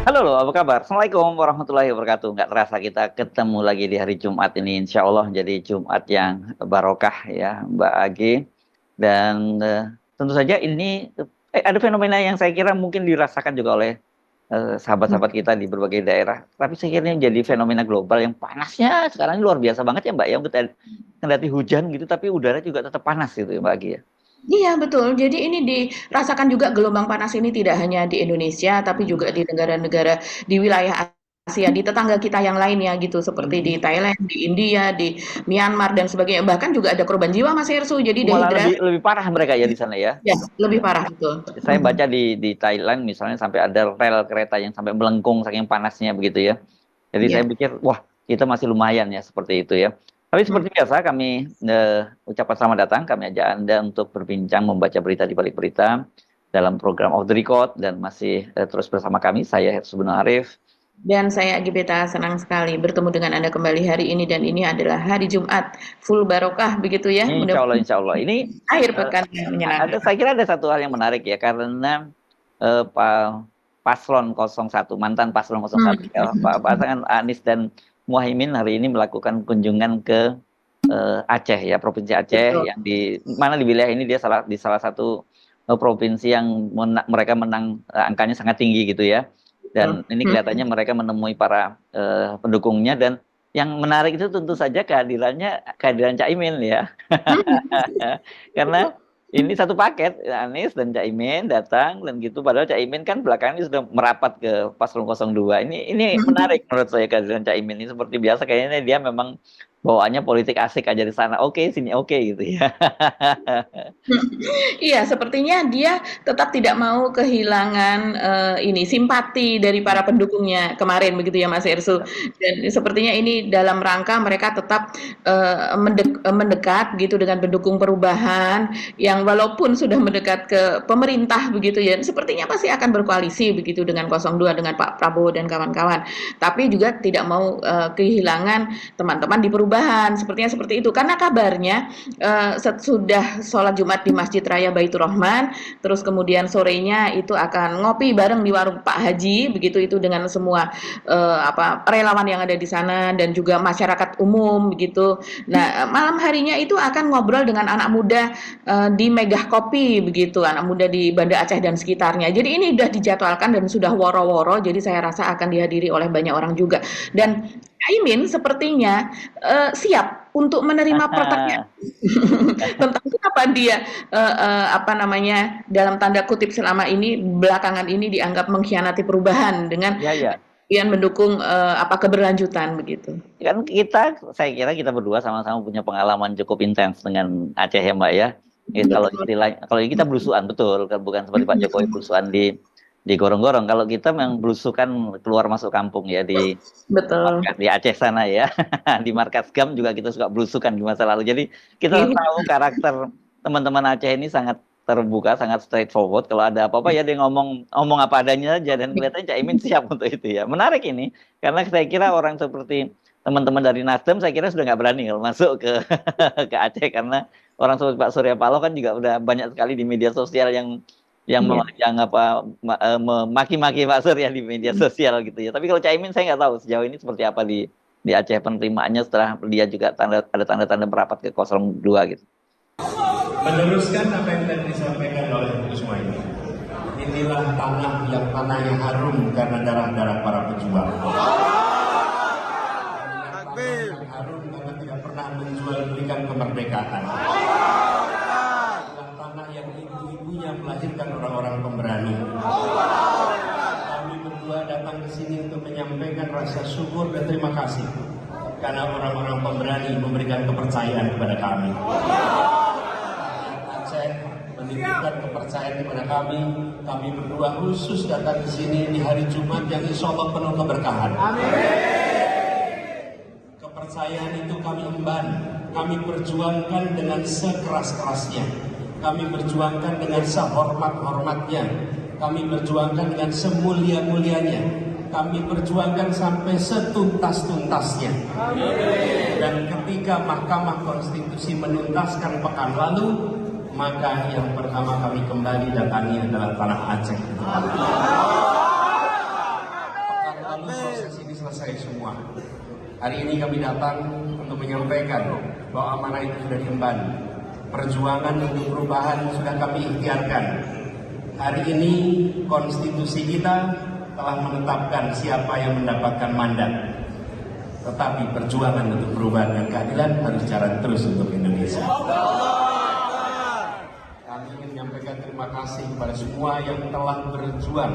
Halo loh, apa kabar? Assalamualaikum warahmatullahi wabarakatuh. Nggak terasa kita ketemu lagi di hari Jumat ini, insya Allah jadi Jumat yang barokah ya, Mbak Agi. Dan tentu saja ini ada fenomena yang saya kira mungkin dirasakan juga oleh sahabat-sahabat kita di berbagai daerah. Tapi saya kira ini jadi fenomena global yang panasnya sekarang ini luar biasa banget ya Mbak. Yang kita kendati hujan gitu, tapi udara juga tetap panas gitu ya Mbak Agi ya. Iya betul, jadi ini dirasakan juga gelombang panas ini tidak hanya di Indonesia, tapi juga di negara-negara di wilayah Asia, di tetangga kita yang lainnya gitu, seperti di Mm-mm. Thailand, di India, di Myanmar dan sebagainya. Bahkan juga ada korban jiwa Mas Hersu, jadi Malah lebih dehidrasi. lebih parah mereka ya di sana ya. Ya, lebih parah betul. Saya Mhm. baca di Thailand misalnya sampai ada rel kereta yang sampai melengkung saking panasnya begitu ya. Jadi saya Iya. pikir, wah kita masih lumayan ya seperti itu ya. Tapi Mhm. seperti biasa kami ucapkan selamat datang, kami ajak Anda untuk berbincang membaca berita di balik berita dalam program Off the Record dan masih terus bersama kami, saya Hersu Arif. Dan saya Gibeta senang sekali bertemu dengan Anda kembali hari ini dan ini adalah hari Jumat full barokah begitu ya. Mudah-mudahan Insya Allah. Ini akhir eh, pekan yang menyenangkan. saya kira ada satu hal yang menarik ya karena paslon 01 mantan paslon 01 ya, pasangan Anies dan Muhaimin hari ini melakukan kunjungan ke Aceh ya, Provinsi Aceh Betul. yang di mana di wilayah ini dia di salah satu provinsi yang mereka menang angkanya sangat tinggi gitu ya. Dan Betul. ini Mhm. kelihatannya mereka menemui para pendukungnya dan yang menarik itu tentu saja kehadiran Caimin ya. Karena ini satu paket, Anies dan Caimin datang dan gitu. Padahal Caimin kan belakangan ini sudah merapat ke paslon 02. Ini menarik menurut saya kehadiran Caimin ini seperti biasa kayaknya dia memang bawaannya politik asik aja di sana. Oke, sini oke gitu ya. Iya, sepertinya dia tetap tidak mau kehilangan ini simpati dari para pendukungnya kemarin begitu ya Mas Ersu. Dan sepertinya ini dalam rangka mereka tetap mendekat gitu dengan pendukung perubahan yang walaupun sudah mendekat ke pemerintah begitu ya, sepertinya pasti akan berkoalisi begitu dengan 02 dengan Pak Prabowo dan kawan-kawan. Tapi juga tidak mau kehilangan teman-teman di perubahan. Sepertinya seperti itu karena kabarnya sudah sholat Jumat di Masjid Raya Baitur Rahman, terus kemudian sorenya itu akan ngopi bareng di warung Pak Haji, begitu itu dengan semua relawan yang ada di sana dan juga masyarakat umum begitu. Nah, malam harinya itu akan ngobrol dengan anak muda di Megah Kopi begitu, anak muda di Banda Aceh dan sekitarnya. Jadi ini sudah dijadwalkan dan sudah woro-woro, jadi saya rasa akan dihadiri oleh banyak orang juga. Dan Caimin sepertinya siap untuk menerima pertanyaan tentang kenapa dia apa namanya dalam tanda kutip selama ini belakangan ini dianggap mengkhianati perubahan dengan Ya, ya. kemudian mendukung apa keberlanjutan begitu. Kan saya kira kita berdua sama-sama punya pengalaman cukup intens dengan Aceh ya Mbak ya. Betul. Kalau kita belusuan betul, kan bukan seperti Pak Jokowi belusuan di gorong-gorong. Kalau kita memang belusukan keluar masuk kampung ya Betul. di Aceh sana ya. Di markas GAM juga kita suka belusukan di masa lalu. Jadi kita Iya. tahu karakter teman-teman Aceh ini sangat terbuka, sangat straightforward. Kalau ada apa-apa ya dia ngomong apa adanya saja dan kelihatannya Caimin siap untuk itu ya. Menarik ini karena saya kira orang seperti teman-teman dari Nasdem saya kira sudah nggak berani kalau masuk ke ke Aceh karena orang seperti Pak Surya Paloh kan juga udah banyak sekali di media sosial Iya. yang memaki-maki Pak Surya di media sosial gitu ya. Tapi kalau Caimin saya nggak tahu sejauh ini seperti apa di Aceh penerimaannya setelah dia juga ada tanda-tanda merapat ke 02 gitu. Meneruskan apa yang tadi disampaikan oleh Gus Muhaimin. Inilah tanah yang harum karena darah-darah para pejuang. Tanah yang harum karena tidak pernah menjual belikan kemerdekaan. Tanah yang ibu-ibunya melahirkan orang-orang pemberani. Kami berdua datang ke sini untuk menyampaikan rasa syukur dan terima kasih karena orang-orang pemberani memberikan kepercayaan kepada kami. Menitipkan kepercayaan kepada kami berdua khusus datang ke sini di hari Jumat yang insya Allah penuh keberkahan. Kepercayaan itu kami emban, kami perjuangkan dengan sekeras-kerasnya, kami perjuangkan dengan sehormat-hormatnya, kami perjuangkan dengan semulia-mulianya, kami perjuangkan sampai setuntas-tuntasnya. Dan ketika Mahkamah Konstitusi menuntaskan pekan lalu, maka yang pertama kami kembali datangi adalah tanah Aceh. lalu proses ini selesai semua. Hari ini kami datang untuk menyampaikan bahwa amanah itu sudah diemban. Perjuangan untuk perubahan sudah kami ikhtiarkan. Hari ini konstitusi kita telah menetapkan siapa yang mendapatkan mandat. Tetapi perjuangan untuk perubahan dan keadilan harus jalan terus untuk Indonesia. Kami ingin menyampaikan terima kasih kepada semua yang telah berjuang.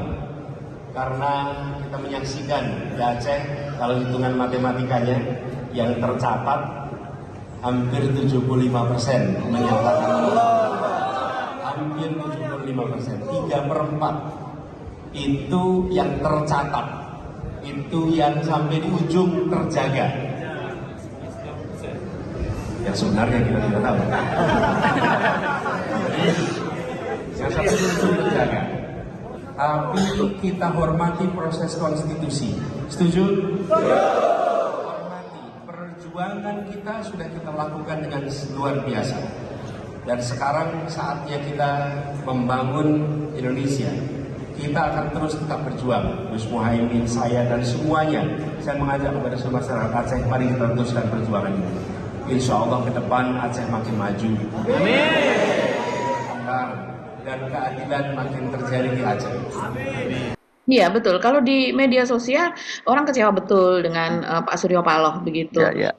Karena kita menyaksikan di Aceh, kalau hitungan matematikanya yang tercatat hampir 75% menyatakan hampir 75%, 3/4 itu yang tercatat, itu yang sampai di ujung terjaga. Yang sebenarnya kita tidak tahu. Yang sampai di ujung terjaga. Tapi kita hormati proses konstitusi. Setuju? Hormati. Perjuangan kita sudah kita lakukan dengan luar biasa. Dan sekarang saatnya kita membangun Indonesia. Kita akan terus tetap berjuang. Gus Muhaimin, saya dan semuanya. Saya mengajak kepada seluruh masyarakat Aceh, mari kita teruskan perjuangan ini. Insya Allah ke depan Aceh makin maju. Amin. Dan keadilan makin terjadi di Aceh. Iya betul. Kalau di media sosial orang kecewa betul dengan Pak Suryo Paloh begitu. Ya.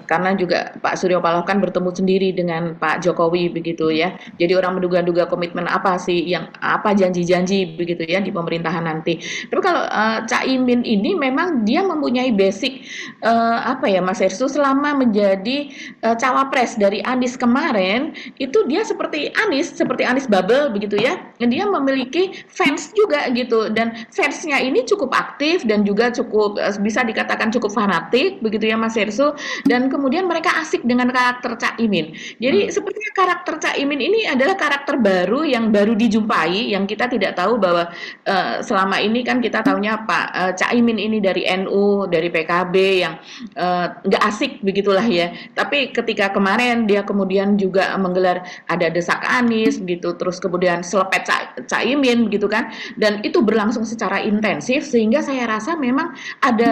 Karena juga Pak Suryo Paloh kan bertemu sendiri dengan Pak Jokowi begitu ya. Jadi orang menduga-duga komitmen apa sih yang apa janji-janji begitu ya di pemerintahan nanti. Tapi kalau Caimin ini memang dia mempunyai basic apa ya Mas Ersu selama menjadi cawapres dari Anies kemarin itu dia seperti Anies Bubble begitu ya. Dia memiliki fans juga gitu dan fansnya ini cukup aktif dan juga cukup bisa dikatakan cukup fanatik begitu ya Mas Ersu. Dan kemudian mereka asik dengan karakter Caimin. Jadi sepertinya karakter Caimin ini adalah karakter baru yang baru dijumpai, yang kita tidak tahu bahwa selama ini kan kita tahunya Pak Caimin ini dari NU, dari PKB yang nggak asik begitulah ya. Tapi ketika kemarin dia kemudian juga menggelar ada desak Anies begitu, terus kemudian selepet Caimin begitu kan, dan itu berlangsung secara intensif sehingga saya rasa memang ada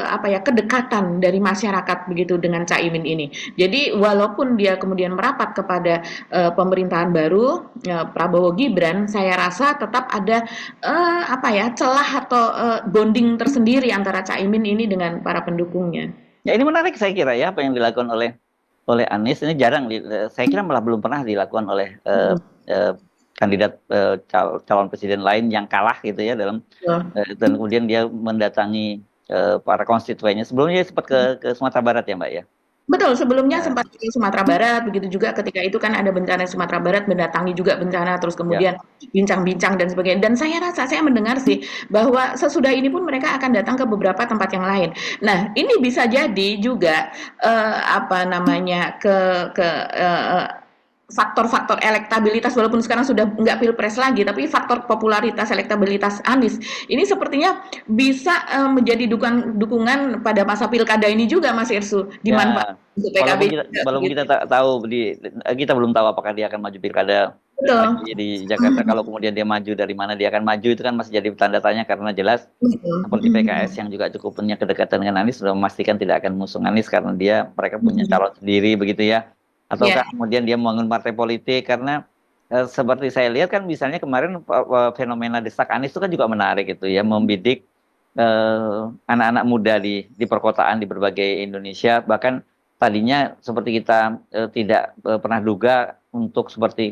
apa ya kedekatan dari masyarakat begitu dengan Caimin ini. Jadi walaupun dia kemudian merapat kepada pemerintahan baru Prabowo Gibran, saya rasa tetap ada apa ya celah atau bonding tersendiri antara Caimin ini dengan para pendukungnya. Ya ini menarik saya kira ya apa yang dilakukan oleh Anies ini jarang saya kira malah belum pernah dilakukan oleh kandidat calon presiden lain yang kalah gitu ya dalam dan kemudian dia mendatangi para konstituennya. Sebelumnya sempat ke Sumatera Barat ya Mbak ya? Betul, sebelumnya sempat ke Sumatera Barat, begitu juga ketika itu kan ada bencana Sumatera Barat, mendatangi juga bencana, terus kemudian bincang-bincang dan sebagainya. Dan saya rasa, saya mendengar sih, bahwa sesudah ini pun mereka akan datang ke beberapa tempat yang lain. Nah, ini bisa jadi juga, apa namanya, faktor-faktor elektabilitas walaupun sekarang sudah nggak pilpres lagi tapi faktor popularitas elektabilitas Anies ini sepertinya bisa menjadi dukungan pada masa pilkada ini juga Mas Irsu dimanfaatkan untuk PKB. Walaupun kita tahu kita belum tahu apakah dia akan maju pilkada di Jakarta. Kalau kemudian dia maju dari mana dia akan maju itu kan masih jadi tanda tanya karena jelas seperti PKS yang juga cukup punya kedekatan dengan Anies sudah memastikan tidak akan mengusung Anies karena mereka punya calon sendiri begitu ya. Ataukah kemudian dia membangun partai politik karena seperti saya lihat kan misalnya kemarin fenomena desak Anies itu kan juga menarik gitu ya membidik anak-anak muda di perkotaan di berbagai Indonesia bahkan tadinya seperti kita tidak pernah duga untuk seperti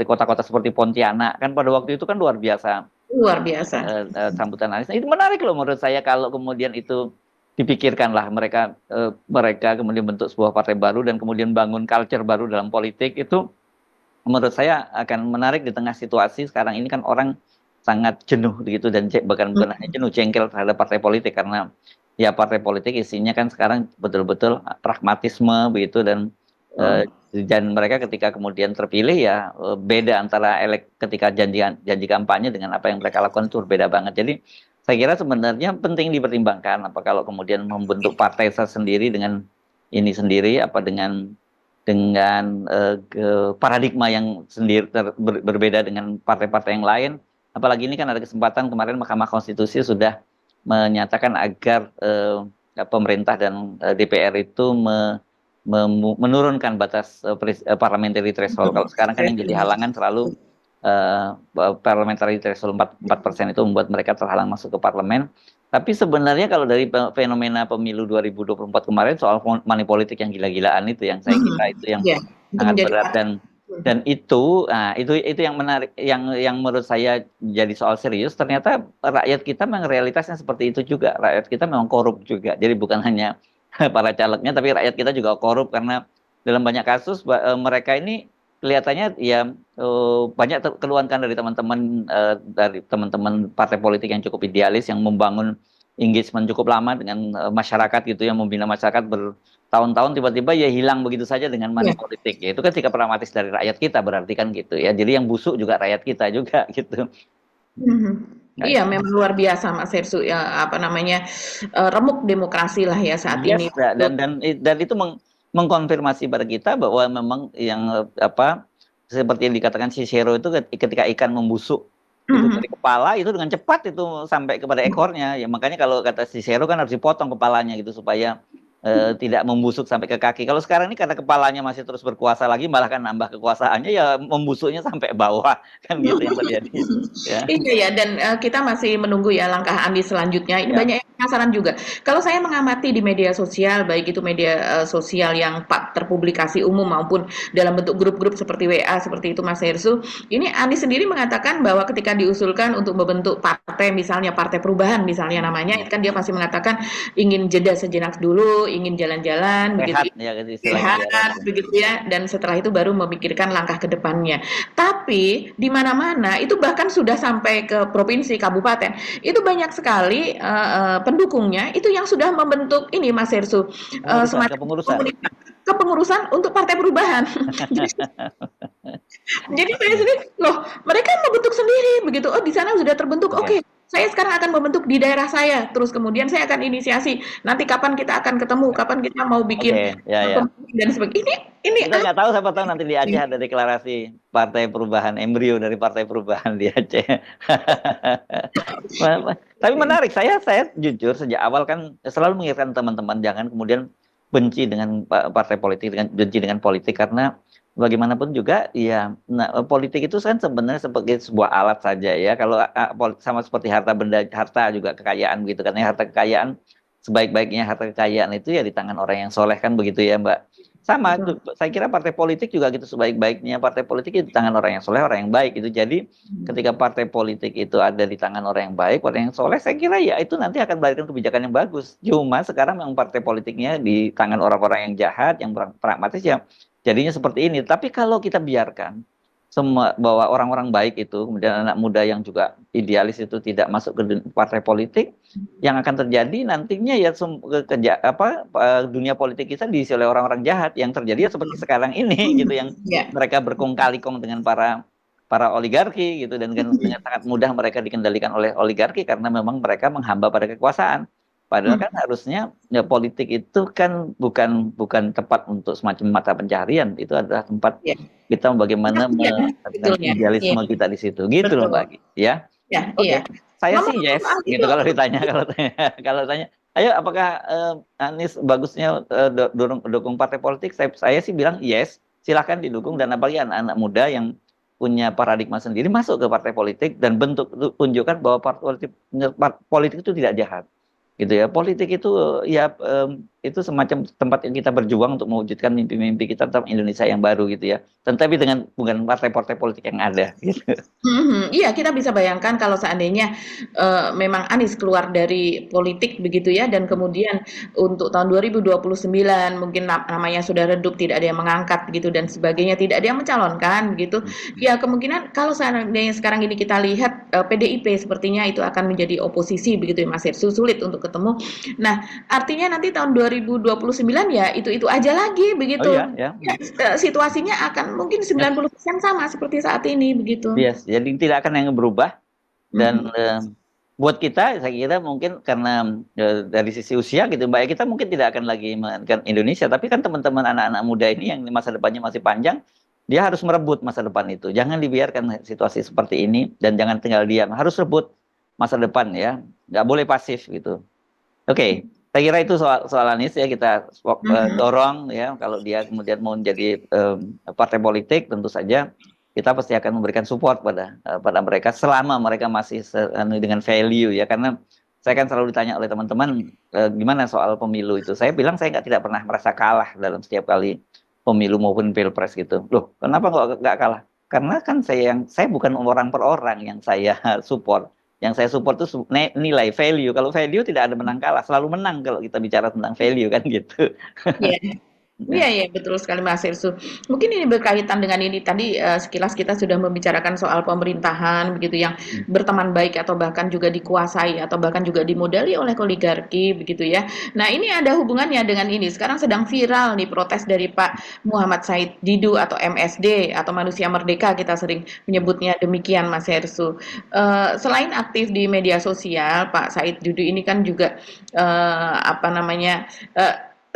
kota-kota seperti Pontianak kan pada waktu itu kan luar biasa sambutan Anies. Nah, itu menarik loh menurut saya kalau kemudian itu dipikirkanlah mereka kemudian bentuk sebuah partai baru dan kemudian bangun culture baru dalam politik itu menurut saya akan menarik di tengah situasi sekarang ini kan orang sangat jenuh begitu dan bahkan bukan hanya jenuh jengkel terhadap partai politik karena ya partai politik isinya kan sekarang betul-betul pragmatisme begitu dan mereka ketika kemudian terpilih ya beda antara ketika janji kampanye dengan apa yang mereka lakukan itu berbeda banget. Jadi saya kira sebenarnya penting dipertimbangkan apa kalau kemudian membentuk partai sendiri dengan ini sendiri apa dengan paradigma yang sendiri berbeda dengan partai-partai yang lain. Apalagi ini kan ada kesempatan kemarin Mahkamah Konstitusi sudah menyatakan agar pemerintah dan DPR itu menurunkan batas parliamentary threshold. Kalau sekarang kan yang jadi halangan selalu parliamentary threshold 4% itu membuat mereka terhalang masuk ke parlemen. Tapi sebenarnya kalau dari fenomena pemilu 2024 kemarin soal money politik yang gila-gilaan itu yang saya kira itu yang sangat berat dan itu yang menarik yang menurut saya jadi soal serius. Ternyata rakyat kita memang realitasnya seperti itu juga. Rakyat kita memang korup juga. Jadi bukan hanya para calegnya tapi rakyat kita juga korup karena dalam banyak kasus mereka ini kelihatannya ya banyak keluhankan dari teman-teman partai politik yang cukup idealis yang membangun engagement cukup lama dengan masyarakat gitu yang membina masyarakat bertahun-tahun tiba-tiba ya hilang begitu saja dengan money politik ya. Itu kan sikap pragmatis dari rakyat kita berarti kan gitu ya. Jadi yang busuk juga rakyat kita juga gitu. Iya, memang luar biasa Mas Hersu ya remuk demokrasi lah ya saat ini. Dan itu mengkonfirmasi pada kita bahwa memang yang seperti yang dikatakan Cicero itu ketika ikan membusuk itu dari kepala itu dengan cepat itu sampai kepada ekornya ya, makanya kalau kata Cicero kan harus dipotong kepalanya gitu supaya tidak membusuk sampai ke kaki. Kalau sekarang ini karena kepalanya masih terus berkuasa lagi malah kan nambah kekuasaannya ya membusuknya sampai bawah kan gitu yang terjadi ya. Iya ya, dan kita masih menunggu ya langkah Anies selanjutnya. Ini banyak yang penasaran juga. Kalau saya mengamati di media sosial, baik itu media sosial yang terpublikasi umum maupun dalam bentuk grup-grup seperti WA, seperti itu Mas Hersu, ini Anies sendiri mengatakan bahwa ketika diusulkan untuk membentuk partai, misalnya Partai Perubahan misalnya namanya, kan dia masih mengatakan ingin jeda sejenak dulu, ingin jalan-jalan, begitu ya, dan setelah itu baru memikirkan langkah ke depannya. Tapi di mana-mana itu bahkan sudah sampai ke provinsi, kabupaten, itu banyak sekali pendukungnya itu yang sudah membentuk ini Mas Hersu, semacam kepengurusan untuk Partai Perubahan. Jadi saya sendiri, loh mereka membentuk sendiri begitu, di sana sudah terbentuk, oke. Saya sekarang akan membentuk di daerah saya, terus kemudian saya akan inisiasi. Nanti kapan kita akan ketemu, kapan kita mau bikin dan sebagainya. Ini kita nggak tahu, siapa tahu nanti di Aceh ada deklarasi Partai Perubahan, embrio dari Partai Perubahan di Aceh. Tapi menarik, saya jujur sejak awal kan selalu mengingatkan teman-teman jangan kemudian benci dengan partai politik, benci dengan politik karena bagaimanapun juga ya politik itu kan sebenarnya sebagai sebuah alat saja ya. Kalau sama seperti harta juga kekayaan gitu kan ya, harta kekayaan sebaik-baiknya harta kekayaan itu ya di tangan orang yang soleh kan begitu ya Mbak. Sama saya kira partai politik juga gitu, sebaik-baiknya partai politik itu di tangan orang yang soleh, orang yang baik itu. Jadi ketika partai politik itu ada di tangan orang yang baik, orang yang soleh, saya kira ya itu nanti akan melahirkan kebijakan yang bagus. Cuma sekarang memang partai politiknya di tangan orang-orang yang jahat, yang pragmatis ya jadinya seperti ini. Tapi kalau kita biarkan semua bahwa orang-orang baik itu, kemudian anak muda yang juga idealis itu tidak masuk ke partai politik, yang akan terjadi nantinya ya dunia politik kita diisi oleh orang-orang jahat. Yang terjadi ya seperti sekarang ini gitu, yang mereka berkong kali kong dengan para oligarki gitu, dan dengan sangat mudah mereka dikendalikan oleh oligarki karena memang mereka menghamba pada kekuasaan. Padahal kan harusnya ya, politik itu kan bukan tempat untuk semacam mata pencaharian, itu adalah tempat kita bagaimana idealisme kita di situ, gitu loh Mbak. Ya. Saya sih yes, gitu kalau ditanya, kalau tanya, ayo apakah Anies bagusnya dukung partai politik? Saya sih bilang yes, silahkan didukung, dan apalagi anak-anak muda yang punya paradigma sendiri masuk ke partai politik dan tunjukkan bahwa politik itu tidak jahat. Gitu ya, politik itu ya itu semacam tempat yang kita berjuang untuk mewujudkan mimpi-mimpi kita tentang Indonesia yang baru gitu ya, tetapi bukan partai-partai politik yang ada gitu. Iya, kita bisa bayangkan kalau seandainya memang Anies keluar dari politik begitu ya, dan kemudian untuk tahun 2029 mungkin namanya sudah redup, tidak ada yang mengangkat gitu dan sebagainya, tidak ada yang mencalonkan gitu. Ya kemungkinan kalau seandainya sekarang ini kita lihat PDIP sepertinya itu akan menjadi oposisi begitu ya Mas Hersu, sulit untuk ketemu. Nah, artinya nanti tahun 2029 ya itu aja lagi begitu. Situasinya akan mungkin 90% sama seperti saat ini begitu. Yes, jadi tidak akan yang berubah. Dan buat kita, saya kira mungkin karena dari sisi usia gitu, Mbak, kita mungkin tidak akan lagi menentukan Indonesia, tapi kan teman-teman anak-anak muda ini yang masa depannya masih panjang, dia harus merebut masa depan itu. Jangan dibiarkan situasi seperti ini dan jangan tinggal diam, harus rebut. masa depan ya, nggak boleh pasif gitu. Oke, saya kira itu soal Anies ya, kita dorong ya, kalau dia kemudian mau menjadi partai politik, tentu saja kita pasti akan memberikan support pada mereka selama mereka masih dengan value ya, karena saya kan selalu ditanya oleh teman-teman gimana soal pemilu itu. Saya bilang saya tidak pernah merasa kalah dalam setiap kali pemilu maupun pilpres gitu. Loh, kenapa kok nggak kalah? Karena kan saya bukan orang per orang yang saya support. Yang saya support itu nilai value. Kalau value tidak ada menang kalah, selalu menang kalau kita bicara tentang value kan gitu. Iya. Iya, iya, betul sekali Mas Irsu. Mungkin ini berkaitan dengan ini tadi sekilas kita sudah membicarakan soal pemerintahan begitu yang berteman baik atau bahkan juga dikuasai atau bahkan juga dimodali oleh oligarki begitu ya. Nah, ini ada hubungannya dengan ini. Sekarang sedang viral nih protes dari Pak Muhammad Said Didu atau MSD atau Manusia Merdeka, kita sering menyebutnya demikian Mas Irsu. Selain aktif di media sosial, Pak Said Didu ini kan juga apa namanya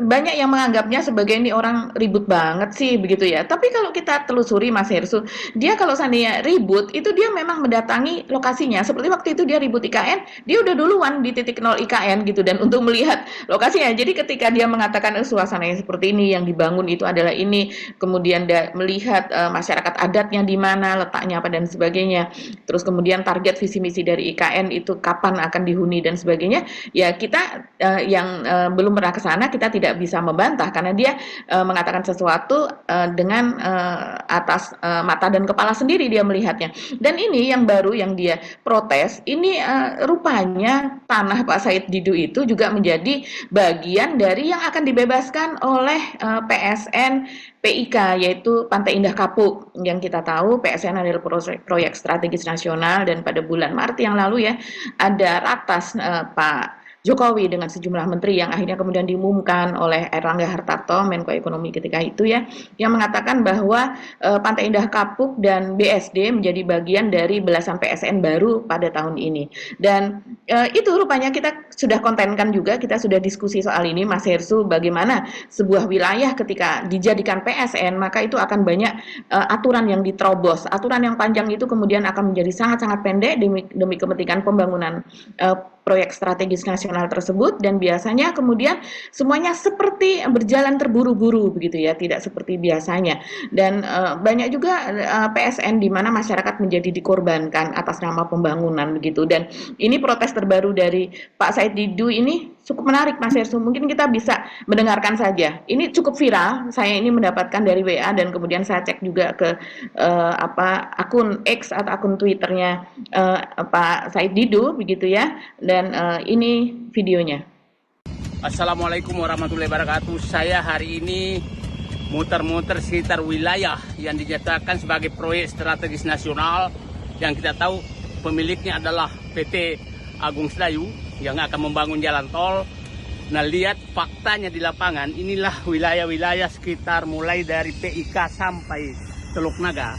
banyak yang menganggapnya sebagai ini orang ribut banget sih begitu ya. Tapi kalau kita telusuri Mas Hersu, dia kalau seandainya ribut itu dia memang mendatangi lokasinya. Seperti waktu itu dia ribut IKN, dia udah duluan di titik 0 IKN gitu dan untuk melihat lokasinya. Jadi ketika dia mengatakan suasananya seperti ini, yang dibangun itu adalah ini, kemudian dia melihat masyarakat adatnya di mana, letaknya apa dan sebagainya. Terus kemudian target visi misi dari IKN itu kapan akan dihuni dan sebagainya. Ya kita yang belum pernah ke sana kita tidak bisa membantah karena dia mengatakan sesuatu dengan atas mata dan kepala sendiri dia melihatnya. Dan ini yang baru yang dia protes, ini rupanya tanah Pak Said Didu itu juga menjadi bagian dari yang akan dibebaskan oleh PSN PIK, yaitu Pantai Indah Kapuk. Yang kita tahu PSN adalah proyek strategis nasional dan pada bulan Maret yang lalu ya ada ratas Pak Jokowi dengan sejumlah menteri yang akhirnya kemudian diumumkan oleh Erlangga Hartarto, Menko Ekonomi ketika itu ya, yang mengatakan bahwa Pantai Indah Kapuk dan BSD menjadi bagian dari belasan PSN baru pada tahun ini. Dan itu rupanya kita sudah kontenkan juga, kita sudah diskusi soal ini Mas Hersu, bagaimana sebuah wilayah ketika dijadikan PSN, maka itu akan banyak aturan yang diterobos. Aturan yang panjang itu kemudian akan menjadi sangat-sangat pendek demi kepentingan pembangunan proyek strategis nasional tersebut, dan biasanya kemudian semuanya seperti berjalan terburu-buru begitu ya, tidak seperti biasanya. Dan banyak juga PSN di mana masyarakat menjadi dikorbankan atas nama pembangunan begitu. Dan ini protes terbaru dari Pak Said Didu ini cukup menarik Mas Hersu, mungkin kita bisa mendengarkan saja. Ini cukup viral, saya ini mendapatkan dari WA dan kemudian saya cek juga ke akun X atau akun Twitternya Pak Said Didu begitu ya. Dan ini videonya. Assalamualaikum warahmatullahi wabarakatuh. Saya hari ini muter-muter sekitar wilayah yang dinyatakan sebagai proyek strategis nasional yang kita tahu pemiliknya adalah PT Agung Sedayu yang akan membangun jalan tol. Nah, lihat faktanya di lapangan, inilah wilayah-wilayah sekitar mulai dari PIK sampai Teluk Naga.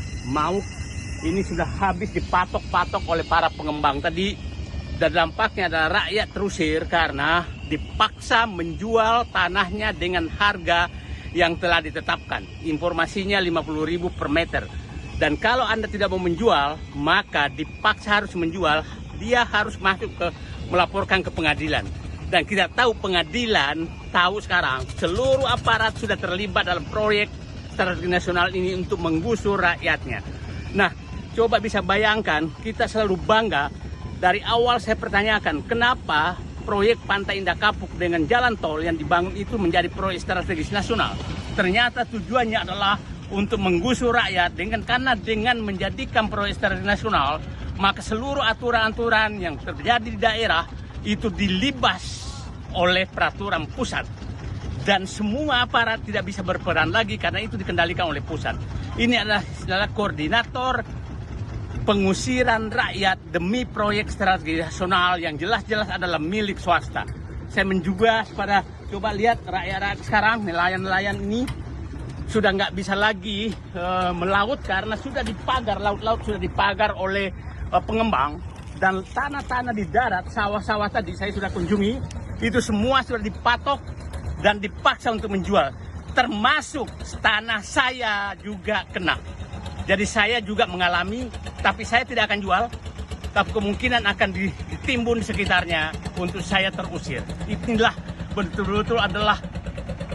Ini sudah habis dipatok-patok oleh para pengembang tadi. Dan dampaknya adalah rakyat terusir karena dipaksa menjual tanahnya dengan harga yang telah ditetapkan. Informasinya 50.000 per meter. Dan kalau Anda tidak mau menjual, maka dipaksa harus menjual. Dia harus melaporkan ke pengadilan. Dan kita tahu pengadilan, tahu sekarang seluruh aparat sudah terlibat dalam proyek strategi nasional ini untuk menggusur rakyatnya. Nah, coba bisa bayangkan, kita selalu bangga. Dari awal saya pertanyakan, kenapa proyek Pantai Indah Kapuk dengan jalan tol yang dibangun itu menjadi proyek strategis nasional? Ternyata tujuannya adalah untuk menggusur rakyat, karena dengan menjadikan proyek strategis nasional, maka seluruh aturan-aturan yang terjadi di daerah itu dilibas oleh peraturan pusat. Dan semua aparat tidak bisa berperan lagi karena itu dikendalikan oleh pusat. Ini adalah koordinator pengusiran rakyat demi proyek strategi nasional yang jelas-jelas adalah milik swasta. Saya menjuga pada, coba lihat rakyat sekarang, nelayan-nelayan ini sudah nggak bisa lagi melaut karena sudah dipagar, laut-laut sudah dipagar oleh pengembang. Dan tanah-tanah di darat, sawah-sawah tadi saya sudah kunjungi, itu semua sudah dipatok dan dipaksa untuk menjual. Termasuk tanah saya juga kena. Jadi saya juga mengalami, tapi saya tidak akan jual tapi kemungkinan akan ditimbun sekitarnya untuk saya terusir. Inilah betul-betul adalah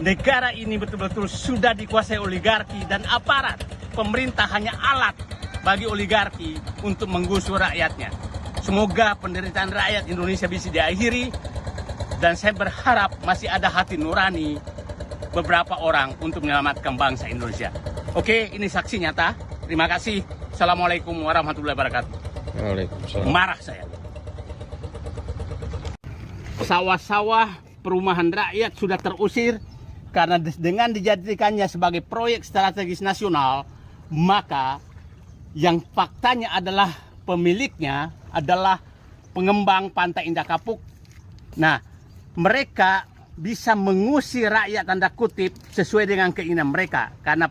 negara ini betul-betul sudah dikuasai oligarki dan aparat. Pemerintah hanya alat bagi oligarki untuk menggusur rakyatnya. Semoga penderitaan rakyat Indonesia bisa diakhiri, dan saya berharap masih ada hati nurani beberapa orang untuk menyelamatkan bangsa Indonesia. Oke, ini saksi nyata. Terima kasih. Assalamualaikum warahmatullahi wabarakatuh. Waalaikumsalam. Marah saya. Sawah-sawah perumahan rakyat sudah terusir karena dengan dijadikannya sebagai proyek strategis nasional, maka yang faktanya adalah pemiliknya adalah pengembang Pantai Indah Kapuk. Nah, mereka bisa mengusir rakyat tanda kutip sesuai dengan keinginan mereka. Karena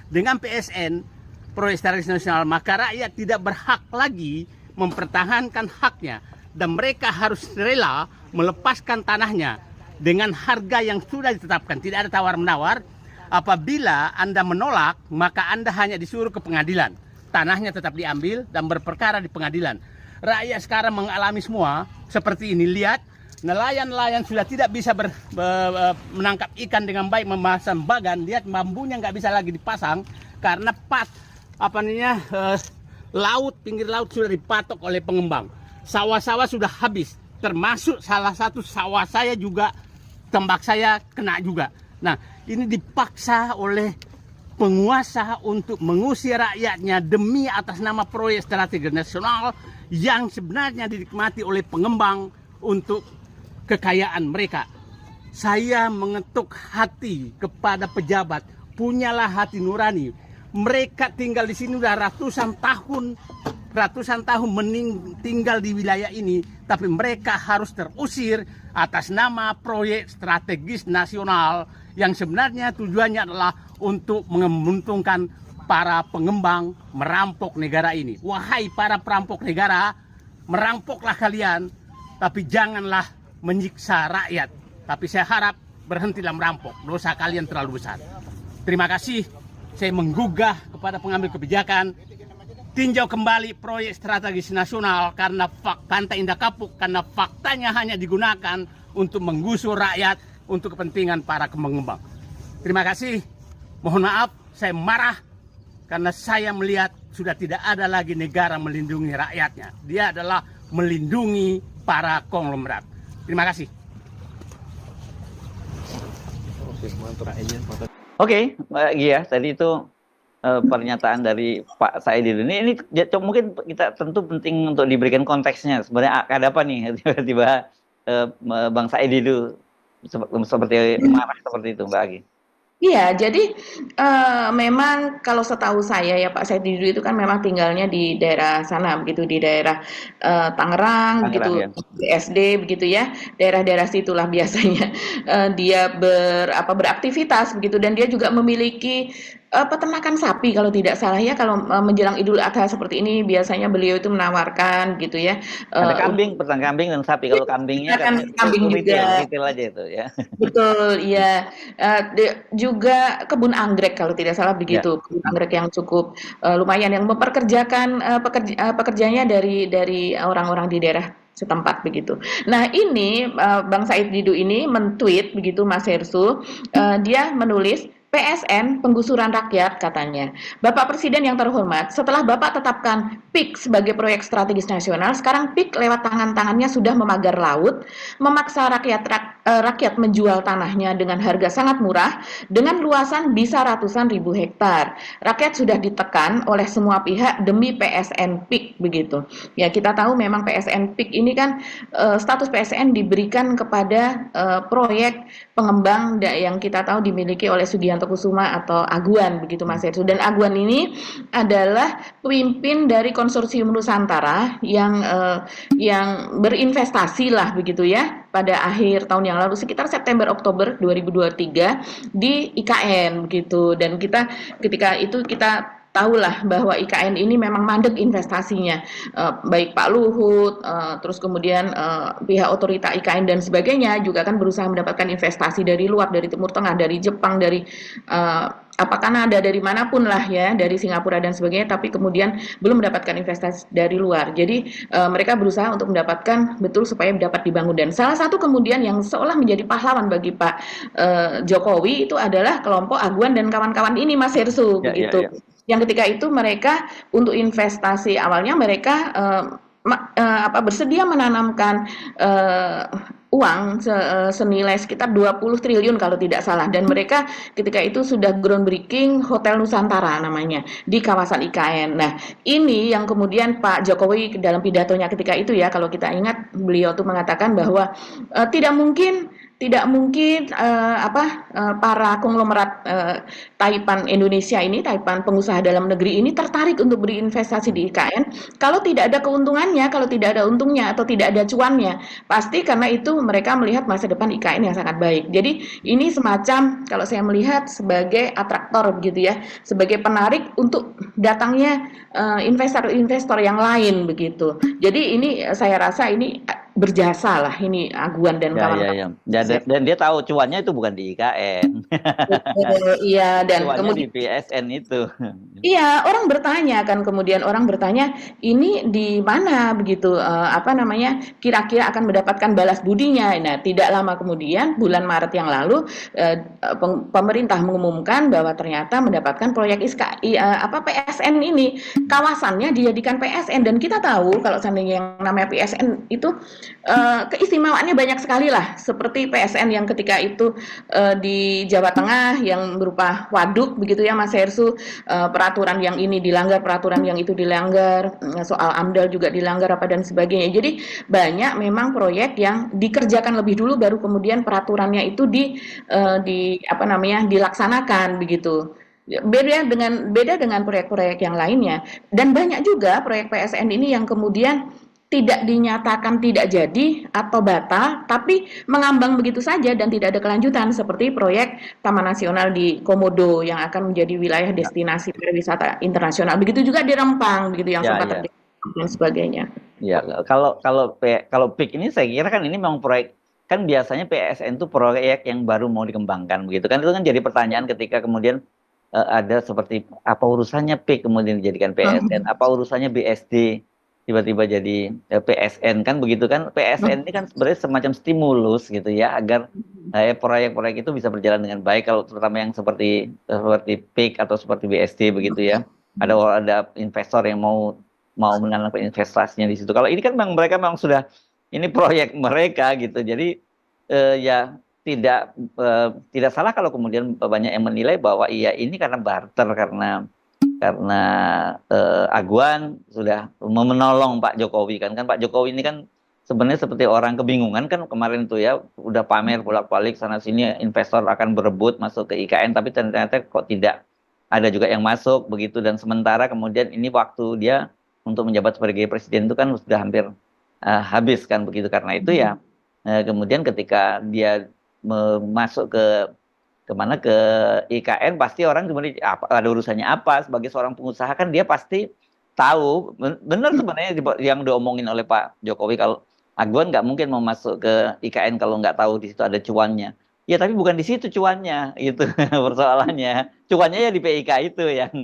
dengan PSN, proyek strategis nasional, maka rakyat tidak berhak lagi mempertahankan haknya. Dan mereka harus rela melepaskan tanahnya dengan harga yang sudah ditetapkan. Tidak ada tawar-menawar. Apabila Anda menolak, maka Anda hanya disuruh ke pengadilan. Tanahnya tetap diambil dan berperkara di pengadilan. Rakyat sekarang mengalami semua seperti ini. Lihat, nelayan-nelayan sudah tidak bisa menangkap ikan dengan baik, memasang bagan. Lihat, bambunya nggak bisa lagi dipasang karena laut, pinggir laut sudah dipatok oleh pengembang. Sawah-sawah sudah habis, termasuk salah satu sawah saya juga, tembak saya kena juga. Nah, ini dipaksa oleh penguasa untuk mengusir rakyatnya demi atas nama proyek strategi nasional yang sebenarnya dinikmati oleh pengembang untuk kekayaan mereka. Saya mengetuk hati kepada pejabat, punyalah hati nurani. Mereka tinggal di sini sudah ratusan tahun tinggal di wilayah ini, tapi mereka harus terusir atas nama proyek strategis nasional yang sebenarnya tujuannya adalah untuk menguntungkan para pengembang merampok negara ini. Wahai para perampok negara, merampoklah kalian, tapi janganlah menyiksa rakyat. Tapi saya harap berhentilah merampok, dosa kalian terlalu besar. Terima kasih. Saya menggugah kepada pengambil kebijakan, tinjau kembali proyek strategis nasional karena Pantai Indah Kapuk, karena faktanya hanya digunakan untuk menggusur rakyat untuk kepentingan para pengembang. Terima kasih. Mohon maaf, saya marah karena saya melihat sudah tidak ada lagi negara melindungi rakyatnya. Dia adalah melindungi para konglomerat. Terima kasih. Oke, Mbak Gia, tadi itu pernyataan dari Pak Saidil ini mungkin kita tentu penting untuk diberikan konteksnya. Sebenarnya ada apa nih tiba-tiba Bang Saidil itu seperti marah seperti itu, Mbak Agi? Iya, jadi memang kalau setahu saya ya Pak Said Didu itu kan memang tinggalnya di daerah sana begitu, di daerah Tangerang begitu, ya. BSD begitu ya, daerah-daerah situlah biasanya dia beraktivitas begitu, dan dia juga memiliki peternakan sapi kalau tidak salah ya. Kalau menjelang Idul Adha seperti ini biasanya beliau itu menawarkan gitu ya. Ada kambing, peternak kambing dan sapi. Kalau kambingnya kan kambing juga. Retail aja itu ya. Betul, iya. Juga kebun anggrek kalau tidak salah begitu. Kebun anggrek yang cukup lumayan, yang memperkerjakan pekerjanya dari orang-orang di daerah setempat begitu. Nah ini Bang Said Didu ini men-tweet begitu Mas Hersu, dia menulis PSN penggusuran rakyat katanya. Bapak Presiden yang terhormat, setelah Bapak tetapkan PIK sebagai proyek strategis nasional, sekarang PIK lewat tangan-tangannya sudah memagar laut, memaksa rakyat menjual tanahnya dengan harga sangat murah, dengan luasan bisa ratusan ribu hektar. Rakyat sudah ditekan oleh semua pihak demi PSN PIK begitu. Ya kita tahu memang PSN PIK ini kan status PSN diberikan kepada proyek pengembang yang kita tahu dimiliki oleh Sugianto Kusuma atau Aguan begitu Mas Hersu. Dan Aguan ini adalah pemimpin dari konsorsium Nusantara yang berinvestasi lah begitu ya pada akhir tahun yang lalu sekitar September Oktober 2023 di IKN begitu. Dan ketika itu kita tahulah bahwa IKN ini memang mandek investasinya, baik Pak Luhut, terus kemudian pihak otorita IKN dan sebagainya juga kan berusaha mendapatkan investasi dari luar, dari Timur Tengah, dari Jepang, dari apa Kanada dari manapun lah ya, dari Singapura dan sebagainya, tapi kemudian belum mendapatkan investasi dari luar. Jadi mereka berusaha untuk mendapatkan betul supaya dapat dibangun. Dan salah satu kemudian yang seolah menjadi pahlawan bagi Pak Jokowi itu adalah kelompok Aguan dan kawan-kawan ini, Mas Hersu, Ya, ya, begitu. ya. Yang ketika itu mereka untuk investasi awalnya mereka bersedia menanamkan uh, uang senilai sekitar 20 triliun kalau tidak salah, dan mereka ketika itu sudah groundbreaking Hotel Nusantara namanya di kawasan IKN. Nah, ini yang kemudian Pak Jokowi dalam pidatonya ketika itu ya, kalau kita ingat beliau tuh mengatakan bahwa tidak mungkin para konglomerat Taipan Indonesia ini, Taipan pengusaha dalam negeri ini tertarik untuk berinvestasi di IKN kalau tidak ada keuntungannya, kalau tidak ada untungnya atau tidak ada cuannya. Pasti karena itu mereka melihat masa depan IKN yang sangat baik. Jadi ini semacam kalau saya melihat sebagai atraktor begitu ya, sebagai penarik untuk datangnya investor-investor yang lain begitu. Jadi ini saya rasa ini berjasa lah ini Aguan dan Ya, ya, kawan-kawan. ya. Dan dia tahu cuannya itu bukan di IKN. Iya, dan Cuannya di kemudian PSN itu. iya, orang bertanya kan, kemudian orang bertanya, ini di mana begitu, kira-kira akan mendapatkan balas budinya. Nah, tidak lama kemudian, bulan Maret yang lalu, pemerintah mengumumkan bahwa ternyata mendapatkan proyek PSN ini, kawasannya dijadikan PSN, dan kita tahu kalau seandainya yang namanya PSN itu keistimewaannya banyak sekali lah, seperti PSN yang ketika itu di Jawa Tengah yang berupa waduk begitu ya Mas Hersu, peraturan yang ini dilanggar, peraturan yang itu dilanggar, soal AMDAL juga dilanggar apa dan sebagainya. Jadi banyak memang proyek yang dikerjakan lebih dulu baru kemudian peraturannya itu dilaksanakan begitu. Beda dengan proyek-proyek yang lainnya. Dan banyak juga proyek PSN ini yang kemudian tidak dinyatakan tidak jadi atau batal, tapi mengambang begitu saja dan tidak ada kelanjutan, seperti proyek Taman Nasional di Komodo yang akan menjadi wilayah destinasi pariwisata internasional. Begitu juga di Rempang, begitu yang Ya, sempat ya. terjadi dan sebagainya. Ya, kalau PIK ini saya kira kan ini memang proyek, kan biasanya PSN itu proyek yang baru mau dikembangkan begitu kan, itu kan jadi pertanyaan ketika kemudian ada seperti apa urusannya PIK kemudian dijadikan PSN, apa urusannya BSD tiba-tiba jadi PSN kan begitu kan. PSN ini kan sebenarnya semacam stimulus gitu ya agar proyek-proyek itu bisa berjalan dengan baik, kalau terutama yang seperti PIK atau seperti BSD begitu ya. Ada investor yang mau menanamkan investasinya di situ. Kalau ini kan memang mereka memang sudah ini proyek mereka gitu. Jadi ya tidak salah kalau kemudian banyak yang menilai bahwa iya ini karena barter, karena Aguan sudah menolong Pak Jokowi kan Pak Jokowi ini kan sebenarnya seperti orang kebingungan kan kemarin tuh ya, udah pamer bolak-balik sana sini investor akan berebut masuk ke IKN, tapi ternyata kok tidak ada juga yang masuk begitu, dan sementara kemudian ini waktu dia untuk menjabat sebagai presiden itu kan sudah hampir habis kan begitu. Karena itu ya kemudian ketika dia masuk ke IKN, pasti orang kemudian ada urusannya apa. Sebagai seorang pengusaha kan dia pasti tahu benar sebenarnya yang diomongin oleh Pak Jokowi, kalau Aguan nggak mungkin mau masuk ke IKN kalau nggak tahu di situ ada cuannya. Ya tapi bukan di situ cuannya itu persoalannya. Cuannya ya di PIK itu yang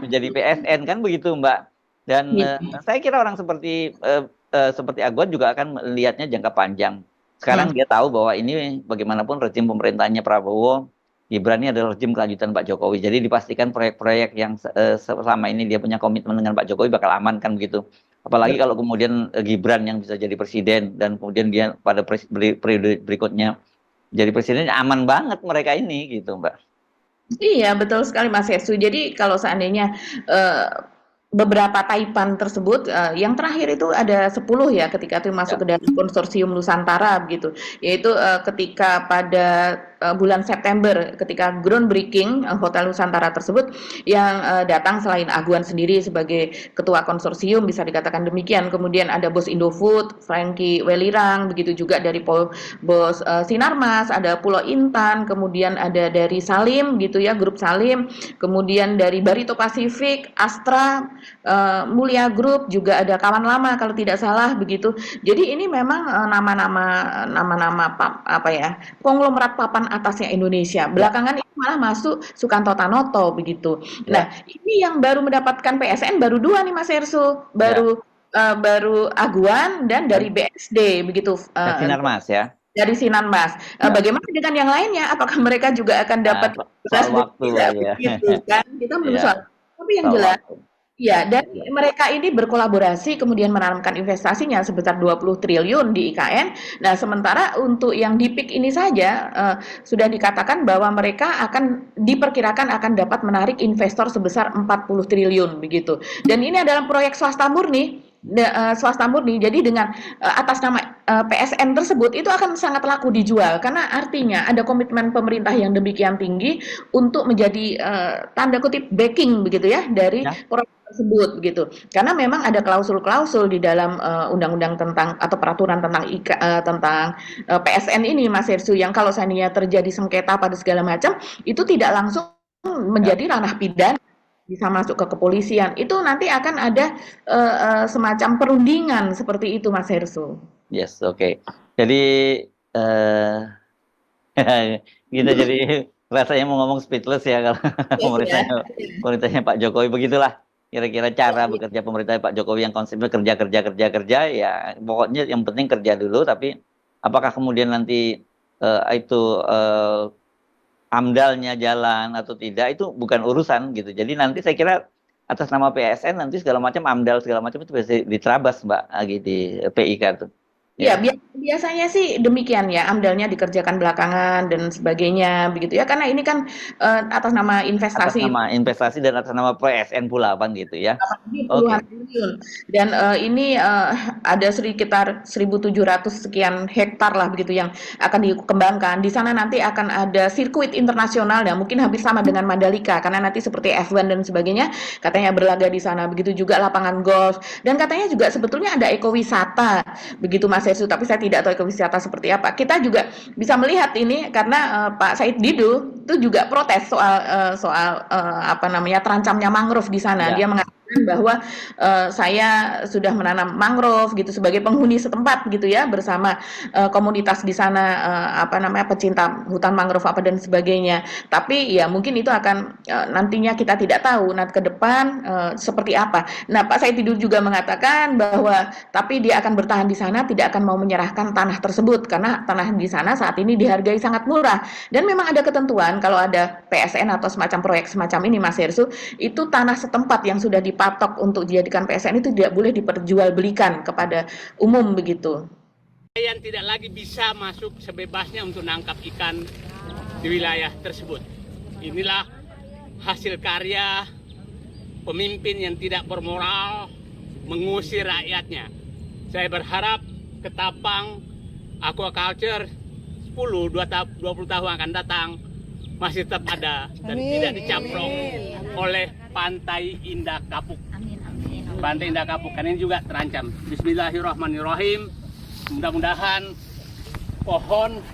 menjadi PSN kan begitu Mbak. Dan saya kira orang seperti Aguan juga akan melihatnya jangka panjang. Sekarang dia tahu bahwa ini bagaimanapun rezim pemerintahnya Prabowo Gibran ini adalah rezim kelanjutan Pak Jokowi. Jadi dipastikan proyek-proyek yang selama ini dia punya komitmen dengan Pak Jokowi bakal aman kan begitu. Apalagi kalau kemudian Gibran yang bisa jadi presiden dan kemudian dia pada periode berikutnya jadi presiden, aman banget mereka ini gitu Mbak. Iya, betul sekali Mas Hersu. Jadi kalau seandainya beberapa Taipan tersebut, yang terakhir itu ada 10 ya ketika itu masuk ke dalam konsorsium Nusantara begitu. Yaitu ketika pada bulan September ketika groundbreaking Hotel Nusantara tersebut, yang datang selain Aguan sendiri sebagai ketua konsorsium, bisa dikatakan demikian. Kemudian ada bos Indofood, Frankie Welirang, begitu juga dari bos Sinarmas, ada Pulau Intan, kemudian ada dari Salim gitu ya, grup Salim, kemudian dari Barito Pacific, Astra, Mulia Group, juga ada kawan lama kalau tidak salah begitu. Jadi ini memang nama-nama konglomerat papan atasnya Indonesia. Belakangan ini malah masuk Sukanto Tanoto begitu. Nah, ini yang baru mendapatkan PSN baru 2 nih Mas Ersu, baru Aguan dan dari BSD begitu. Dan Sinarmas ya. Dari Sinarmas. Bagaimana dengan yang lainnya? Apakah mereka juga akan dapat soal waktu aja. Begitu kan? Kita belum soal. Tapi yang jelas ya, dan mereka ini berkolaborasi kemudian menanamkan investasinya sebesar 20 triliun di IKN. Nah, sementara untuk yang di PIK ini saja sudah dikatakan bahwa mereka akan diperkirakan akan dapat menarik investor sebesar 40 triliun begitu. Dan ini adalah proyek swasta murni. Jadi dengan atas nama PSN tersebut itu akan sangat laku dijual karena artinya ada komitmen pemerintah yang demikian tinggi untuk menjadi tanda kutip backing begitu ya dari proyek tersebut begitu. Karena memang ada klausul-klausul di dalam undang-undang tentang atau peraturan tentang tentang PSN ini Mas Ersu, yang kalau seandainya terjadi sengketa pada segala macam itu tidak langsung menjadi ranah pidana, bisa masuk ke kepolisian. Itu nanti akan ada semacam perundingan seperti itu Mas Hersu. Yes, oke. Jadi kita jadi rasanya mau ngomong speechless ya kalau pemerintahnya Pak Jokowi. Begitulah kira-kira cara bekerja pemerintah Pak Jokowi yang konsepnya kerja ya. Pokoknya yang penting kerja dulu, tapi apakah kemudian nanti itu AMDAL-nya jalan atau tidak itu bukan urusan gitu. Jadi nanti saya kira atas nama PSN nanti segala macam AMDAL segala macam itu bisa diterabas Mbak Agi di PIK tuh. Ya, biasanya sih demikian ya, AMDAL-nya dikerjakan belakangan dan sebagainya begitu ya, karena ini kan atas nama investasi. Atas nama investasi dan atas nama PSN pula kan gitu ya. Puluhan triliun. Dan ini ada sekitar 1.700 sekian hektar lah begitu yang akan dikembangkan. Di sana nanti akan ada sirkuit internasional ya, mungkin hampir sama dengan Mandalika karena nanti seperti F1 dan sebagainya katanya berlaga di sana. Begitu juga lapangan golf dan katanya juga sebetulnya ada ekowisata begitu Mas Hersu, tapi saya tidak tahu ekowisata seperti apa. Kita juga bisa melihat ini karena Pak Said Didu itu juga protes soal apa namanya terancamnya mangrove di sana. Dia mengatakan bahwa saya sudah menanam mangrove gitu sebagai penghuni setempat gitu ya, bersama komunitas di sana apa namanya pecinta hutan mangrove apa dan sebagainya. Tapi ya mungkin itu akan nantinya kita tidak tahu nanti ke depan seperti apa. Nah, Pak Said Didu juga mengatakan bahwa tapi dia akan bertahan di sana, tidak akan mau menyerahkan tanah tersebut karena tanah di sana saat ini dihargai sangat murah. Dan memang ada ketentuan kalau ada PSN atau semacam proyek semacam ini Mas Hersu, itu tanah setempat yang sudah dipatok untuk dijadikan PSN itu tidak boleh diperjualbelikan kepada umum begitu. Yang tidak lagi bisa masuk sebebasnya untuk nangkap ikan di wilayah tersebut. Inilah hasil karya pemimpin yang tidak bermoral mengusir rakyatnya. Saya berharap Ketapang aquaculture 20 tahun akan datang masih tetap ada dan tidak dicamplok oleh Pantai Indah Kapuk. Pantai Indah Kapuk kan ini juga terancam. Bismillahirrahmanirrahim. Mudah-mudahan pohon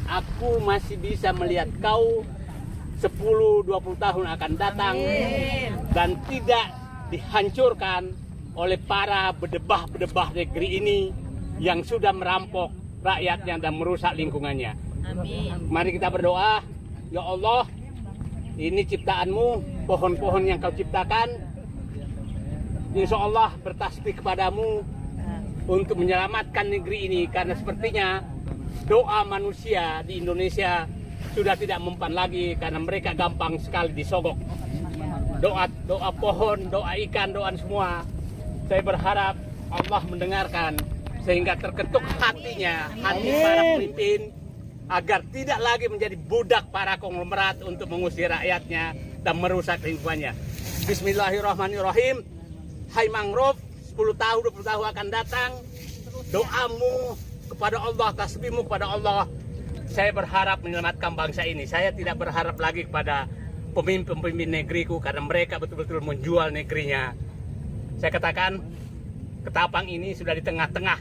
aku masih bisa melihat kau 10-20 tahun akan datang dan tidak dihancurkan oleh para bedebah-bedebah negeri ini yang sudah merampok rakyatnya dan merusak lingkungannya. Amin. Mari kita berdoa, ya Allah, ini ciptaanmu, pohon-pohon yang kau ciptakan, insya Allah bertasbih kepadamu untuk menyelamatkan negeri ini, karena sepertinya doa manusia di Indonesia sudah tidak mempan lagi karena mereka gampang sekali disogok. Doa pohon, doa ikan, doa semua. Saya berharap Allah mendengarkan sehingga terketuk hatinya, hati para pemimpin agar tidak lagi menjadi budak para konglomerat untuk mengusir rakyatnya dan merusak lingkungannya. Bismillahirrahmanirrahim. Hai mangrove, 10 tahun, 20 tahun akan datang. Doamu kepada Allah, tasbihmu kepada Allah. Saya berharap menyelamatkan bangsa ini. Saya tidak berharap lagi kepada pemimpin-pemimpin negeriku karena mereka betul-betul menjual negerinya. Saya katakan, Ketapang ini sudah di tengah-tengah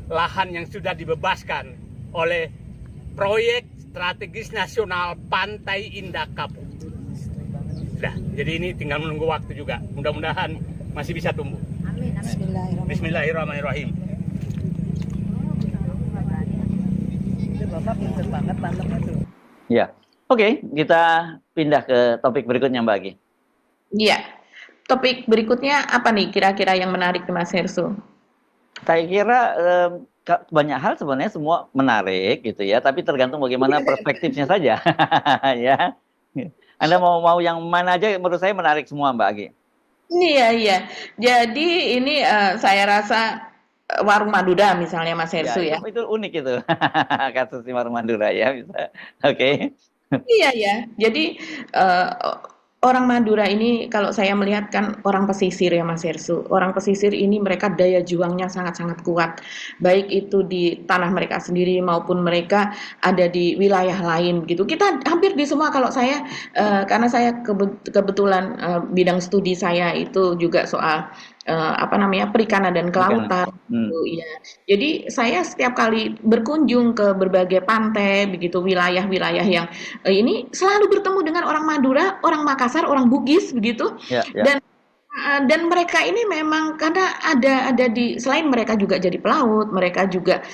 lahan yang sudah dibebaskan oleh proyek strategis nasional Pantai Indah Kapuk. Sudah, jadi ini tinggal menunggu waktu juga. Mudah-mudahan masih bisa tumbuh. Amin. Bismillahirrahmanirrahim. Bapak pintar banget tanamnya tuh. Ya. Oke, kita pindah ke topik berikutnya Mbak Agi. Iya. Topik berikutnya apa nih kira-kira yang menarik Mas Hersу? Saya kira banyak hal sebenarnya semua menarik gitu ya, tapi tergantung bagaimana perspektifnya saja. Ya. Anda mau yang mana aja menurut saya menarik semua Mbak Agi. Iya, iya. Jadi ini saya rasa warung Madura misalnya Mas Ya, Herssu ya. itu unik itu. Kasus di Warung Madura ya bisa. Oke. Iya ya. Jadi orang Madura ini kalau saya melihat kan orang pesisir ya Mas Herssu. Orang pesisir ini mereka daya juangnya sangat-sangat kuat. Baik itu di tanah mereka sendiri maupun mereka ada di wilayah lain gitu. Kita hampir di semua kalau saya karena saya kebetulan bidang studi saya itu juga soal apa namanya perikanan dan kelautan. Gitu, ya. Jadi saya setiap kali berkunjung ke berbagai pantai begitu wilayah-wilayah yang ini selalu bertemu dengan orang Madura, orang Makassar, orang Bugis begitu. Ya, ya. Dan mereka ini memang karena ada di selain mereka juga jadi pelaut, mereka juga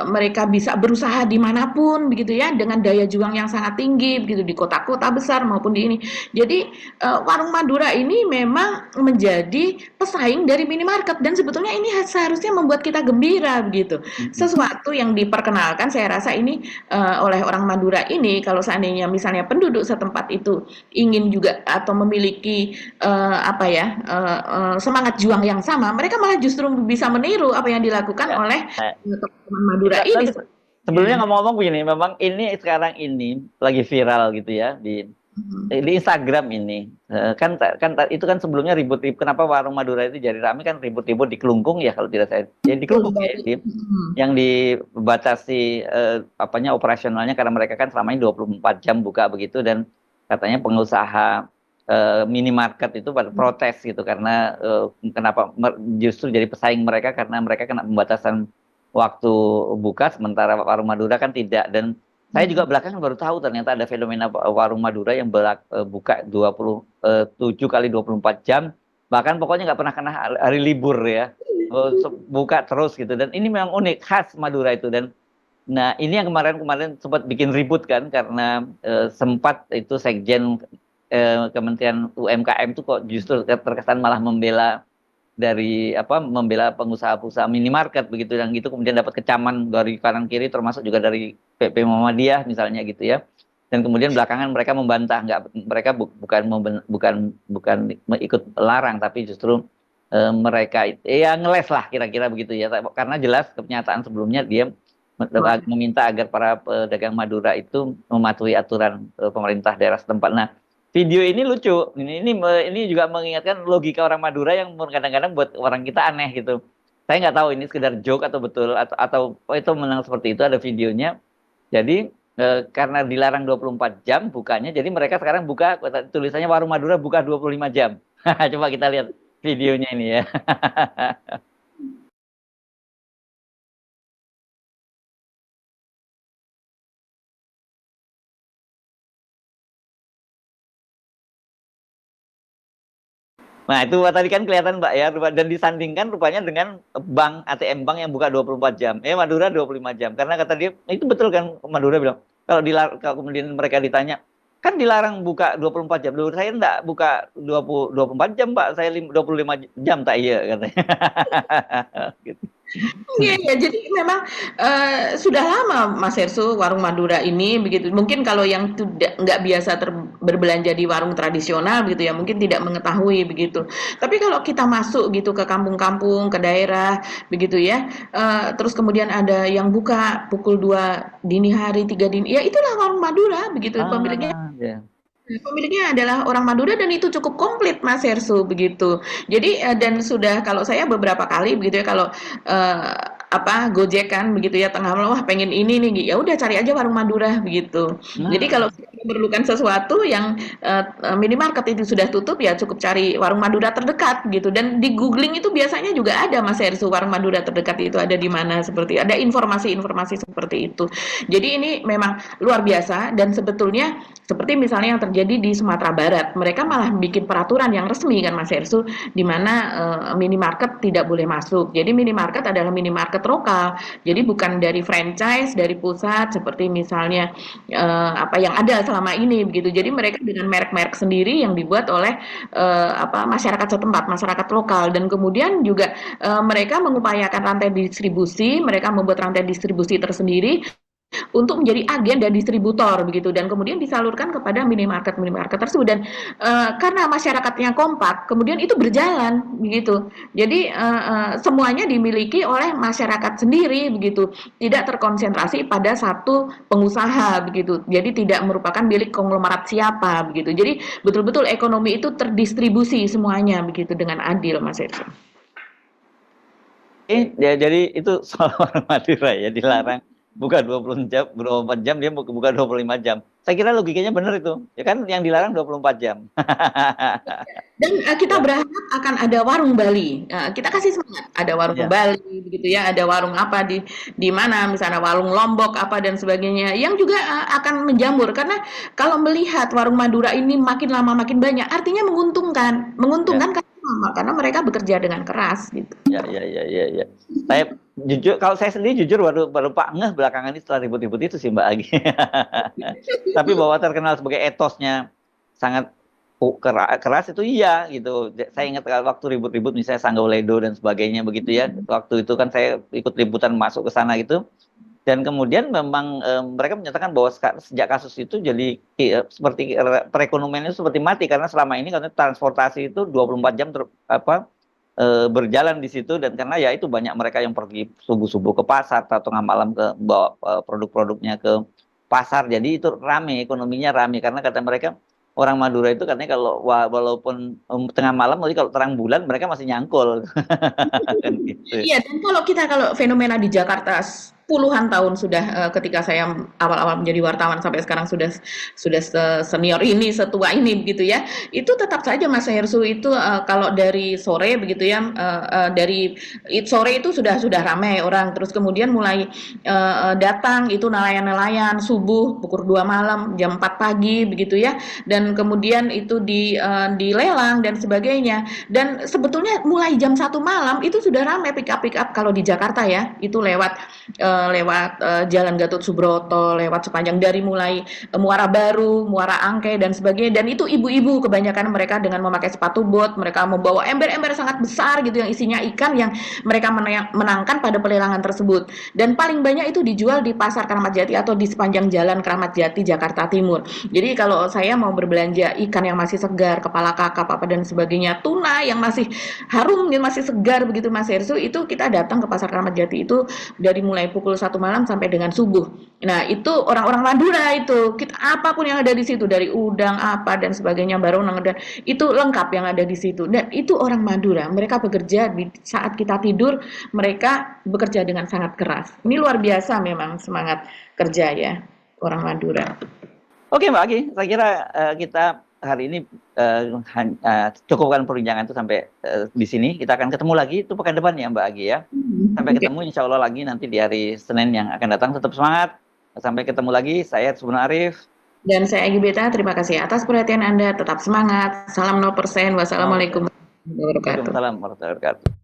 mereka bisa berusaha dimanapun begitu ya dengan daya juang yang sangat tinggi begitu di kota-kota besar maupun di ini. Jadi warung Madura ini memang menjadi pesaing dari minimarket dan sebetulnya ini seharusnya membuat kita gembira begitu. Sesuatu yang diperkenalkan saya rasa ini oleh orang Madura ini kalau seandainya misalnya penduduk setempat itu ingin juga atau memiliki apa ya semangat juang yang sama, mereka malah justru bisa meniru apa yang dilakukan oleh teman-teman Madura ini. Sebelumnya ngomong-ngomong begini, memang ini sekarang ini lagi viral gitu ya di Instagram ini. Kan itu kan sebelumnya ribut-ribut kenapa warung Madura itu jadi ramai kan ribut-ribut di Kelungkung ya kalau tidak saya. Jadi di Kelungkung ya, yang dibatasi apanya operasionalnya karena mereka kan selama ini 24 jam buka begitu dan katanya pengusaha minimarket itu pada protes gitu karena kenapa justru jadi pesaing mereka karena mereka kena pembatasan waktu buka sementara warung Madura kan tidak dan saya juga belakangan baru tahu ternyata ada fenomena warung Madura yang buka 27 kali 24 jam bahkan pokoknya nggak pernah kena hari libur ya buka terus gitu dan ini memang unik khas Madura itu dan nah ini yang kemarin sempat bikin ribut kan karena sempat itu sekjen Kementerian UMKM itu kok justru terkesan malah membela pengusaha-pengusaha minimarket begitu yang gitu kemudian dapat kecaman dari kanan kiri termasuk juga dari PP Muhammadiyah misalnya gitu ya dan kemudian belakangan mereka membantah mereka bukan ikut larang tapi justru mereka ya ngeles lah kira-kira begitu ya karena jelas kenyataan sebelumnya dia meminta agar para pedagang Madura itu mematuhi aturan pemerintah daerah setempat. Nah, video ini lucu. Ini juga mengingatkan logika orang Madura yang kadang-kadang buat orang kita aneh gitu. Saya nggak tahu ini sekedar joke atau betul atau itu menang seperti itu ada videonya. Jadi karena dilarang 24 jam bukanya, jadi mereka sekarang buka tulisannya warung Madura buka 25 jam. Coba kita lihat videonya ini ya. Nah, itu tadi kan kelihatan Mbak ya, dan disandingkan rupanya dengan ATM bank yang buka 24 jam. Madura 25 jam. Karena kata dia, itu betul kan Madura bilang, kalau kemudian mereka ditanya, kan dilarang buka 24 jam. Dulu saya enggak buka 24 jam, Pak. Saya 25 jam tak iya katanya. Gitu. Iya, ya, jadi memang sudah lama Mas Herssu warung Madura ini begitu. Mungkin kalau yang nggak biasa berbelanja di warung tradisional begitu ya, mungkin tidak mengetahui begitu. Tapi kalau kita masuk gitu ke kampung-kampung, ke daerah begitu ya, terus kemudian ada yang buka pukul 2 dini hari, 3 dini, ya itulah warung Madura begitu. Pemiliknya adalah orang Madura dan itu cukup komplit Mas Herssu begitu. Jadi dan sudah kalau saya beberapa kali begitu ya kalau Gojek kan begitu ya tengah malam wah pengen ini nih ya udah cari aja warung Madura begitu. Jadi kalau memerlukan sesuatu yang minimarket itu sudah tutup ya cukup cari warung Madura terdekat gitu dan di googling itu biasanya juga ada Mas Herssu warung Madura terdekat itu ada di mana seperti ada informasi-informasi seperti itu. Jadi ini memang luar biasa dan sebetulnya seperti misalnya yang terjadi di Sumatera Barat, mereka malah bikin peraturan yang resmi kan Mas Herssu, di mana minimarket tidak boleh masuk. Jadi minimarket adalah minimarket masyarakat lokal. Jadi bukan dari franchise, dari pusat seperti misalnya apa yang ada selama ini begitu. Jadi mereka dengan merek-merek sendiri yang dibuat oleh masyarakat setempat, masyarakat lokal, dan kemudian juga mereka mengupayakan rantai distribusi, mereka membuat rantai distribusi tersendiri untuk menjadi agen dan distributor begitu, dan kemudian disalurkan kepada minimarket tersebut, dan karena masyarakatnya kompak kemudian itu berjalan begitu. Jadi semuanya dimiliki oleh masyarakat sendiri begitu, tidak terkonsentrasi pada satu pengusaha begitu, jadi tidak merupakan milik konglomerat siapa begitu. Jadi betul-betul ekonomi itu terdistribusi semuanya begitu dengan adil, Mas Erso. Ya, jadi itu soal warung Madura ya, dilarang buka 24 jam, dia buka 25 jam. Saya kira logikanya benar itu. Ya kan yang dilarang 24 jam. Dan kita berharap akan ada warung Bali. Kita kasih semangat, ada warung Bali begitu ya, ada warung apa di mana misalnya warung Lombok apa dan sebagainya yang juga akan menjamur, karena kalau melihat warung Madura ini makin lama makin banyak, artinya menguntungkan karena mereka bekerja dengan keras gitu. Ya. Saya jujur, kalau saya sendiri jujur baru Pak ngeh belakangan ini setelah ribut-ribut itu sih Mbak Agi. Tapi bahwa terkenal sebagai etosnya sangat keras itu iya gitu. Saya ingat waktu ribut-ribut misalnya Sanggauledo dan sebagainya begitu ya. Waktu itu kan saya ikut liputan masuk ke sana gitu. Dan kemudian memang mereka menyatakan bahwa sejak kasus itu jadi seperti perekonomiannya seperti mati, karena selama ini katanya transportasi itu 24 jam berjalan di situ, dan karena ya itu banyak mereka yang pergi subuh-subuh ke pasar atau tengah malam ke bawa produk-produknya ke pasar, jadi itu rame, ekonominya rame, karena kata mereka orang Madura itu katanya kalau walaupun tengah malam, tapi kalau terang bulan mereka masih nyangkul. Kan gitu. Iya, dan kalau fenomena di Jakarta puluhan tahun sudah, ketika saya awal-awal menjadi wartawan sampai sekarang sudah senior ini, setua ini begitu ya, itu tetap saja Mas Hersu itu kalau dari sore begitu ya, dari sore itu sudah ramai orang, terus kemudian mulai datang itu nelayan-nelayan subuh pukul 2 malam, jam 4 pagi begitu ya, dan kemudian itu dilelang dan sebagainya. Dan sebetulnya mulai jam 1 malam itu sudah ramai pick up kalau di Jakarta ya, itu lewat Jalan Gatot Subroto, lewat sepanjang dari mulai Muara Baru, Muara Angke dan sebagainya, dan itu ibu-ibu kebanyakan mereka dengan memakai sepatu bot, mereka membawa ember-ember sangat besar gitu yang isinya ikan yang mereka menangkan pada pelelangan tersebut, dan paling banyak itu dijual di Pasar Keramat Jati atau di sepanjang Jalan Keramat Jati Jakarta Timur. Jadi kalau saya mau berbelanja ikan yang masih segar, kepala kakap apa dan sebagainya, tuna yang masih harum, yang masih segar begitu Mas Hersu, itu kita datang ke Pasar Keramat Jati itu dari mulai pukul 1 malam sampai dengan subuh. Nah, itu orang-orang Madura itu. Apapun yang ada di situ, dari udang apa dan sebagainya, baronang dan itu lengkap yang ada di situ. Dan itu orang Madura. Mereka bekerja di saat kita tidur, mereka bekerja dengan sangat keras. Ini luar biasa memang semangat kerja ya orang Madura. Oke Mbak Agi, saya kira kita hari ini cukupkan perbincangan itu sampai di sini. Kita akan ketemu lagi itu pekan depan ya Mbak Agi ya. Sampai ketemu insya Allah lagi nanti di hari Senin yang akan datang. Tetap semangat. Sampai ketemu lagi. Saya Subhan Arif. Dan saya Agi Beta. Terima kasih atas perhatian Anda. Tetap semangat. Salam 0%. Wassalamualaikum warahmatullahi wabarakatuh. Waalaikumsalam warahmatullahi wabarakatuh.